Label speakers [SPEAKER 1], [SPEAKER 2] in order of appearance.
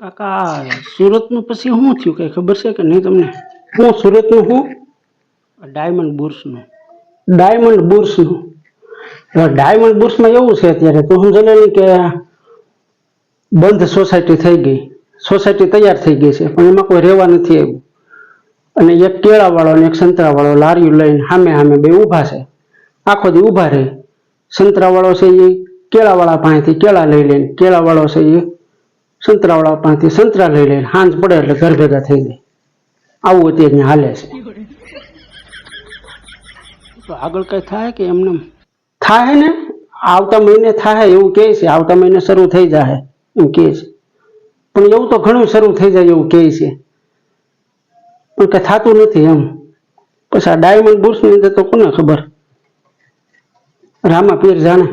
[SPEAKER 1] કાકા સુરતનું પછી શું થયું કઈ ખબર છે કે નહીં તમને? હું સુરતનું હું ડાયમંડ બુર્સનું ડાયમંડ બુર્સમાં એવું છે અત્યારે તો હું જણે કે બંધ સોસાયટી થઈ ગઈ, સોસાયટી તૈયાર થઈ ગઈ છે પણ એમાં કોઈ રહેવા નથી આવ્યું. અને એક કેળાવાળો અને એક સંતરાવાળો લારીઓ લઈને સામે સામે બે ઊભા છે. આખો દી ઊભા રહે. સંતરાવાળો છે એ કેળાવાળા પાસેથી કેળા લઈ લઈને, કેળાવાળો છે એ સંતરાવાળા પાસેથી સંતરા લઈ લઈને સાંજ પડે એટલે ઘર ભેગા થઈ જાય. આવું અત્યારે હાલે છે. તો આગળ કઈ થાય કે એમને થાય ને? આવતા મહિને થાય એવું કહે છે. આવતા મહિને શરૂ થઈ જાય એમ કહે છે. પણ એવું તો ઘણું શરૂ થઈ જાય એવું કહે છે પણ કઈ થતું નથી એમ. પછી આ ડાયમંડ બુર્સની અંદર તો કોને ખબર, રામા પીર જાણે.